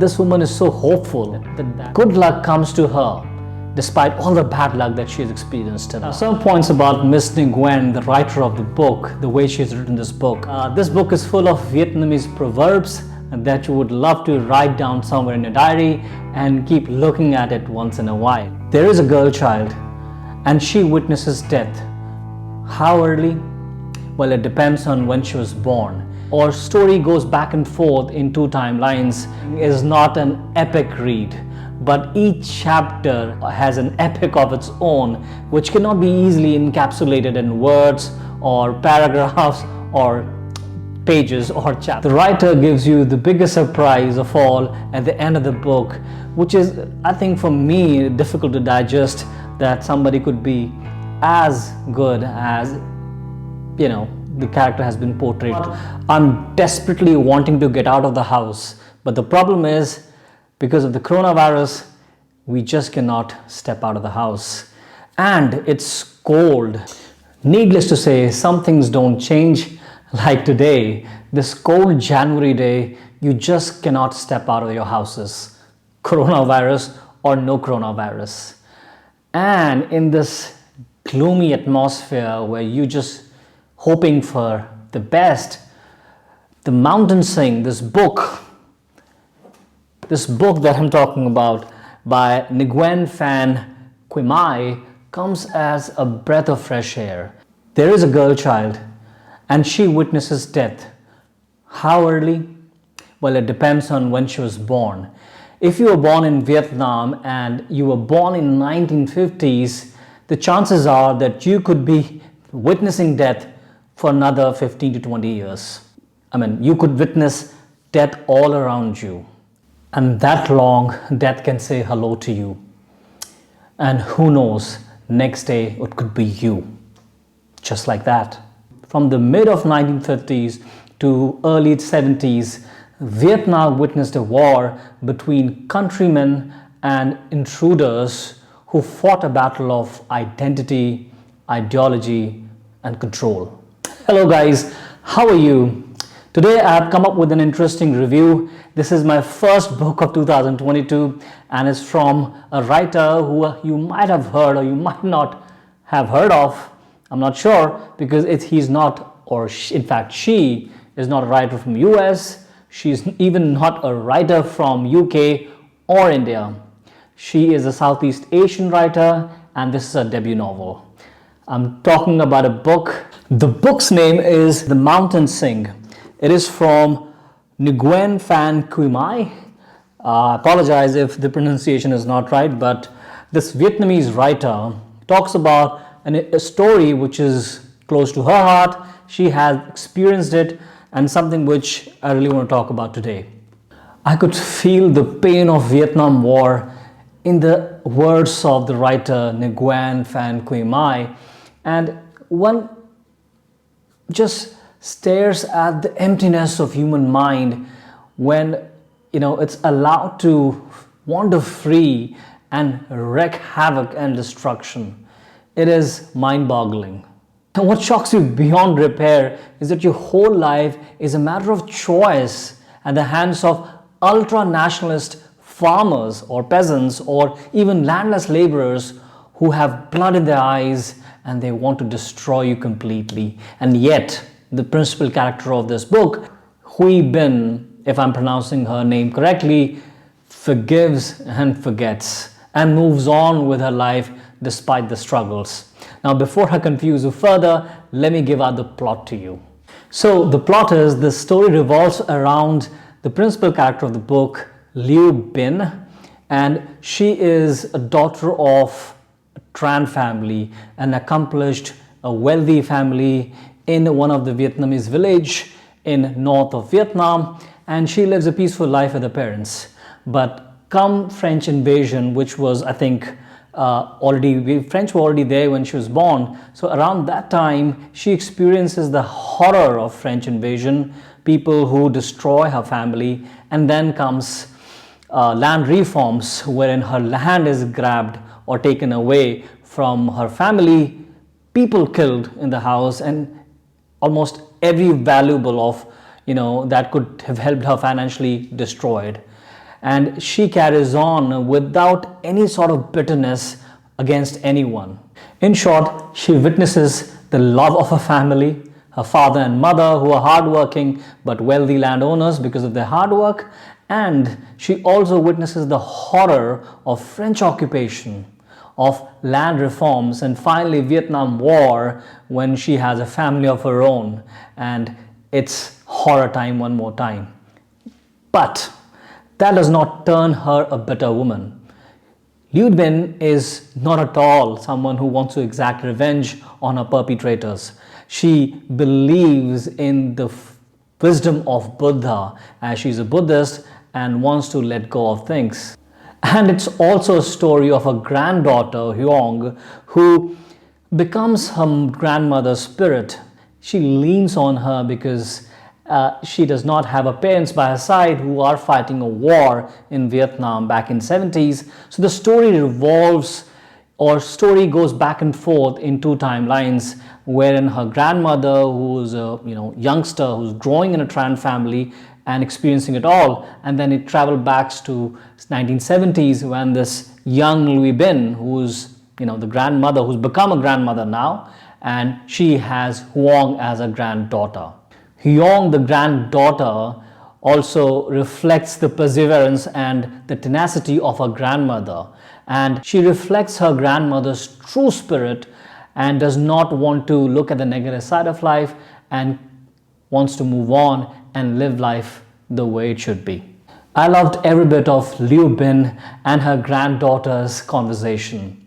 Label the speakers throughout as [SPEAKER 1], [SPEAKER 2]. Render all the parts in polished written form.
[SPEAKER 1] this woman is so hopeful that good luck comes to her despite all the bad luck that she has experienced. Some points about Miss Nguyen, the writer of the book, the way she has written this book. This book is full of Vietnamese proverbs that you would love to write down somewhere in your diary and keep looking at it once in a while. There is a girl child and she witnesses death. How early? Well, it depends on when she was born. Our story goes back and forth in two timelines. It is not an epic read, but each chapter has an epic of its own, which cannot be easily encapsulated in words or paragraphs or pages or chapters. The writer gives you the biggest surprise of all at the end of the book, which is, I think for me, difficult to digest, that somebody could be as good as, you know, the character has been portrayed. I'm desperately wanting to get out of the house, but the problem is, because of the coronavirus, we just cannot step out of the house. And it's cold. Needless to say, some things don't change. Like today, this cold January day, you just cannot step out of your houses. Coronavirus or no coronavirus. And in this gloomy atmosphere where you just hoping for the best, the mountains sing. This book that I'm talking about by Nguyen Phan Que Mai comes as a breath of fresh air. There is a girl child and she witnesses death. How early? Well, it depends on when she was born. If you were born in Vietnam and you were born in 1950s, the chances are that you could be witnessing death for another 15 to 20 years. I mean, you could witness death all around you. And that long, death can say hello to you. And who knows, next day it could be you. Just like that. From the mid of 1950s to early 70s, Vietnam witnessed a war between countrymen and intruders who fought a battle of identity, ideology, and control. Hello guys, how are you? Today I have come up with an interesting review. This is my first book of 2022 and it's from a writer who you might have heard or you might not have heard of. I'm not sure, because he's not, or in fact she is not a writer from US. She's even not a writer from UK or India. She is a Southeast Asian writer and this is a debut novel. I'm talking about a book. The book's name is The Mountains Sing. It is from Nguyen Phan Que Mai. I apologize if the pronunciation is not right, but this Vietnamese writer talks about a story which is close to her heart. She has experienced it, and something which I really want to talk about today. I could feel the pain of Vietnam War in the words of the writer Nguyen Phan Que Mai, and one just stares at the emptiness of human mind when, you know, it's allowed to wander free and wreak havoc and destruction. It is mind-boggling. And what shocks you beyond repair is that your whole life is a matter of choice at the hands of ultra-nationalist farmers or peasants or even landless laborers who have blood in their eyes and they want to destroy you completely. And yet, the principal character of this book, Huy Bin, if I'm pronouncing her name correctly, forgives and forgets and moves on with her life despite the struggles. Now, before I confuse you further, let me give out the plot to you. So the plot is, the story revolves around the principal character of the book, Liu Bin, and she is a daughter of a Tran family, an accomplished, a wealthy family in one of the Vietnamese village in north of Vietnam, and she lives a peaceful life with her parents. But come French invasion, which was, I think, French were already there when she was born. So around that time, she experiences the horror of French invasion, people who destroy her family, and then comes land reforms, wherein her land is grabbed or taken away from her family, people killed in the house, and almost every valuable of, that could have helped her financially destroyed. and she carries on without any sort of bitterness against anyone. In short, she witnesses the love of her family, her father and mother who are hardworking but wealthy landowners because of their hard work, and she also witnesses the horror of French occupation, of land reforms, and finally Vietnam War when she has a family of her own and it's horror time one more time. But that does not turn her a bitter woman. Liu Bin is not at all someone who wants to exact revenge on her perpetrators. She believes in the wisdom of Buddha, as she's a Buddhist and wants to let go of things. And it's also a story of a granddaughter, Huong, who becomes her grandmother's spirit. She leans on her because she does not have her parents by her side who are fighting a war in Vietnam back in 70s. So the story revolves, or story goes back and forth in two timelines, wherein her grandmother, who's a youngster who's growing in a Tran family and experiencing it all, and then it traveled back to 1970s when this young Liu Bin, who's the grandmother, who's become a grandmother now, and she has Huong as a granddaughter. Huong, the granddaughter, also reflects the perseverance and the tenacity of her grandmother, and she reflects her grandmother's true spirit and does not want to look at the negative side of life and wants to move on and live life the way it should be. I loved every bit of Liu Bin and her granddaughter's conversation.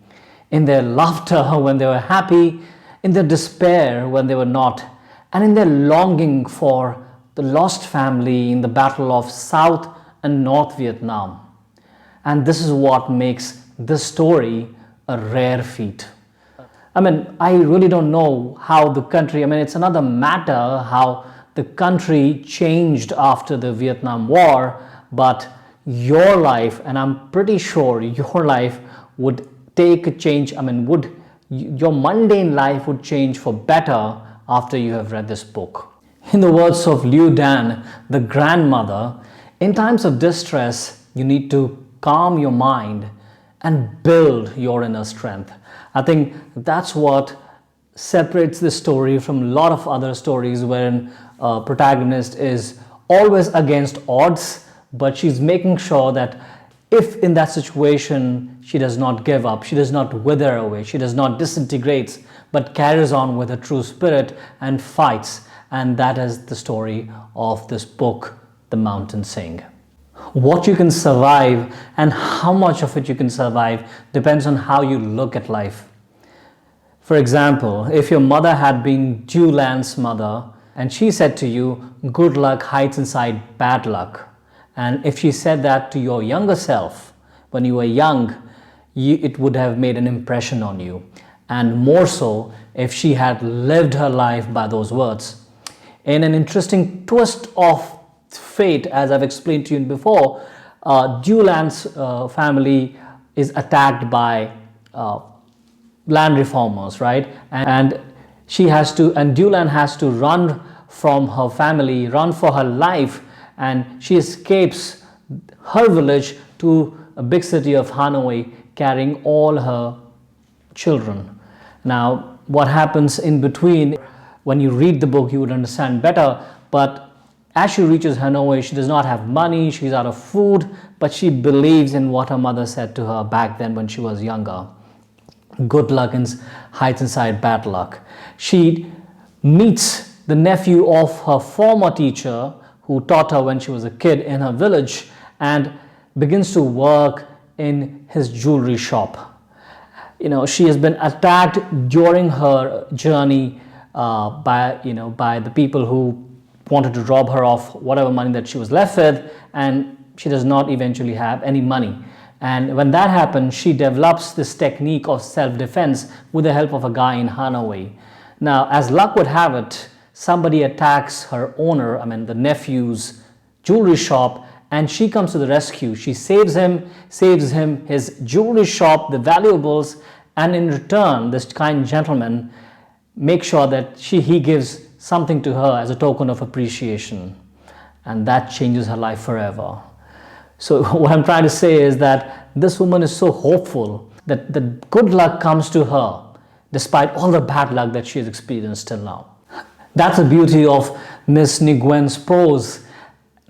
[SPEAKER 1] In their laughter when they were happy, in their despair when they were not, and in their longing for the lost family in the battle of South and North Vietnam. And this is what makes this story a rare feat. I really don't know how the country, it's another matter how the country changed after the Vietnam War, but your life, and I'm pretty sure your life would take a change, your mundane life would change for better after you have read this book. In the words of Liu Dan, the grandmother, in times of distress, you need to calm your mind and build your inner strength. I think that's what separates this story from a lot of other stories wherein a protagonist is always against odds, but she's making sure that if in that situation she does not give up, she does not wither away, she does not disintegrate, but carries on with her true spirit and fights. And that is the story of this book, The Mountain Sing. What you can survive and how much of it you can survive depends on how you look at life. For example, if your mother had been Dieu Lan's mother and she said to you, good luck hides inside bad luck. And if she said that to your younger self when you were young, it would have made an impression on you. And more so if she had lived her life by those words. In an interesting twist of fate, as I've explained to you before, Dieu Lan's family is attacked by land reformers, right? And Dieu Lan has to run from her family, run for her life, and she escapes her village to a big city of Hanoi, carrying all her children. Now, what happens in between, when you read the book, you would understand better, but as she reaches Hanoi, she does not have money, she's out of food, but she believes in what her mother said to her back then when she was younger. Good luck hides inside bad luck. She meets the nephew of her former teacher who taught her when she was a kid in her village and begins to work in his jewelry shop. She has been attacked during her journey by the people who wanted to rob her of whatever money that she was left with, and she does not eventually have any money. And when that happens, she develops this technique of self-defense with the help of a guy in Hanoi. Now, as luck would have it, somebody attacks her owner, the nephew's jewelry shop, and she comes to the rescue. She saves him, his jewelry shop, the valuables, and in return, this kind gentleman makes sure that he gives something to her as a token of appreciation. And that changes her life forever. So what I'm trying to say is that this woman is so hopeful that the good luck comes to her despite all the bad luck that she has experienced till now. That's the beauty of Miss Nguyen's prose.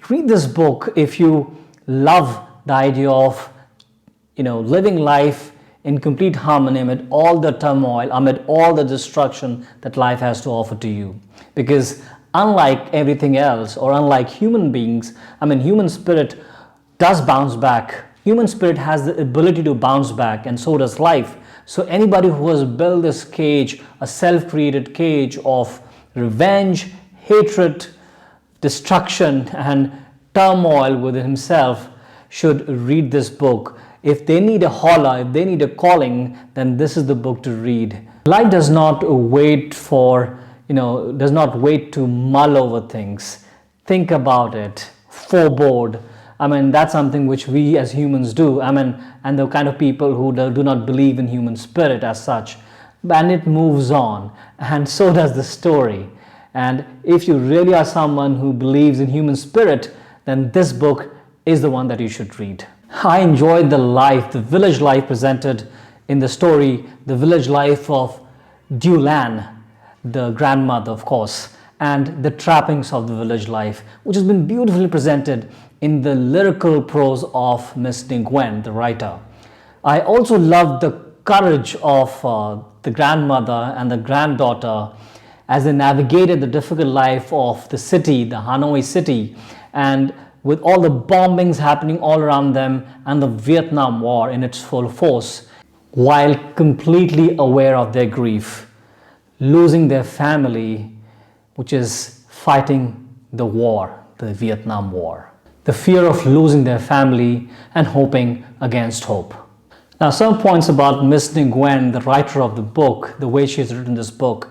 [SPEAKER 1] Read this book if you love the idea of, living life in complete harmony amid all the turmoil, amid all the destruction that life has to offer to you. Because unlike everything else, or unlike human beings, human spirit does bounce back. Human spirit has the ability to bounce back, and so does life. So anybody who has built this cage, a self-created cage of revenge, hatred, destruction, and turmoil within himself, should read this book. If they need a holler, if they need a calling, then this is the book to read. Life does not wait for, does not wait to mull over things. Think about it, forebode. That's something which we as humans do. And the kind of people who do not believe in human spirit as such. And it moves on. And so does the story. And if you really are someone who believes in human spirit, then this book is the one that you should read. I enjoyed the village life presented in the story, the village life of Dieu Lan, the grandmother, of course, and the trappings of the village life, which has been beautifully presented in the lyrical prose of Miss Nguyen, the writer. I also loved the courage of the grandmother and the granddaughter as they navigated the difficult life of the city, the Hanoi city, and with all the bombings happening all around them and the Vietnam War in its full force, while completely aware of their grief, losing their family, which is fighting the war, the Vietnam War. The fear of losing their family and hoping against hope. Now, some points about Miss Nguyen, the writer of the book, the way she has written this book.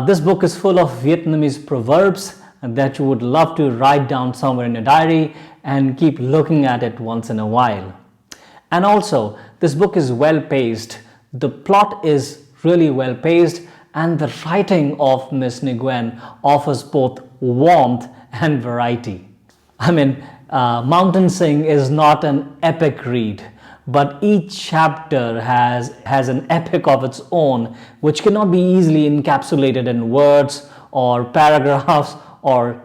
[SPEAKER 1] This book is full of Vietnamese proverbs that you would love to write down somewhere in your diary and keep looking at it once in a while. And also, this book is well paced. The plot is really well paced, and the writing of Miss Nguyen offers both warmth and variety. Mountain Sing is not an epic read, but each chapter has an epic of its own, which cannot be easily encapsulated in words or paragraphs or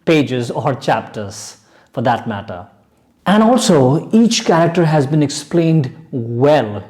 [SPEAKER 1] pages or chapters for that matter. And also, each character has been explained well,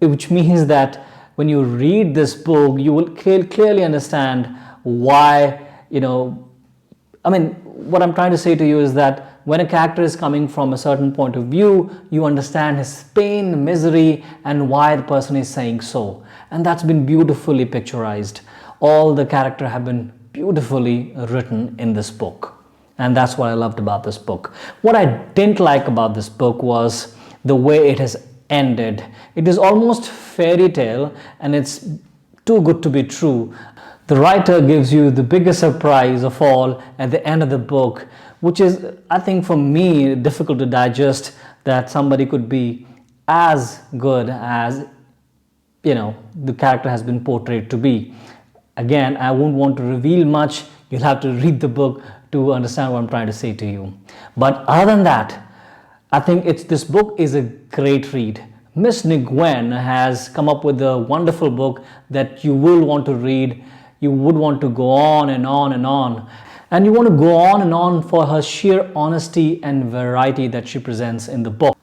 [SPEAKER 1] which means that when you read this book, you will clearly understand why, what I'm trying to say to you is that when a character is coming from a certain point of view, you understand his pain, misery, and why the person is saying so. And that's been beautifully picturized. All the characters have been beautifully written in this book. And that's what I loved about this book. What I didn't like about this book was the way it has ended. It is almost fairy tale, and it's too good to be true. The writer gives you the biggest surprise of all at the end of the book, which is, I think, for me, difficult to digest, that somebody could be as good as, the character has been portrayed to be. Again, I won't want to reveal much. You'll have to read the book to understand what I'm trying to say to you. But other than that, I think this book is a great read. Miss Nguyen has come up with a wonderful book that you will want to read. You would want to go on and on and on. And you want to go on and on for her sheer honesty and variety that she presents in the book,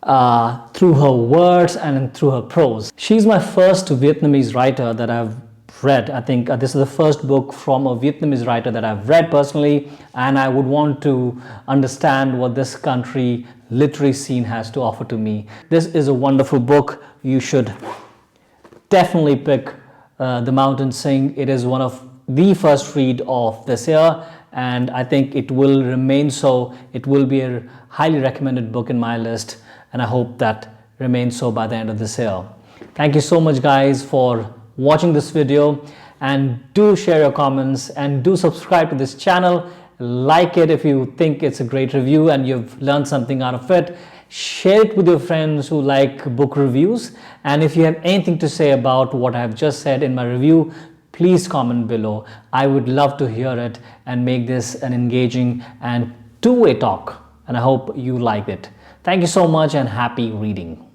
[SPEAKER 1] through her words and through her prose. She's my first Vietnamese writer that I've read. I think this is the first book from a Vietnamese writer that I've read personally, and I would want to understand what this country literary scene has to offer to me. This is a wonderful book. You should definitely pick The Mountain Sing. It is one of the first read of this year, and I think it will remain so. It will be a highly recommended book in my list, and I hope that remains so by the end of this year. Thank you so much, guys, for watching this video, and do share your comments and do subscribe to this channel. Like it if you think it's a great review and you've learned something out of it. Share it with your friends who like book reviews, and if you have anything to say about what I've just said in my review, please comment below. I would love to hear it and make this an engaging and two-way talk and I hope you liked it. Thank you so much and happy reading.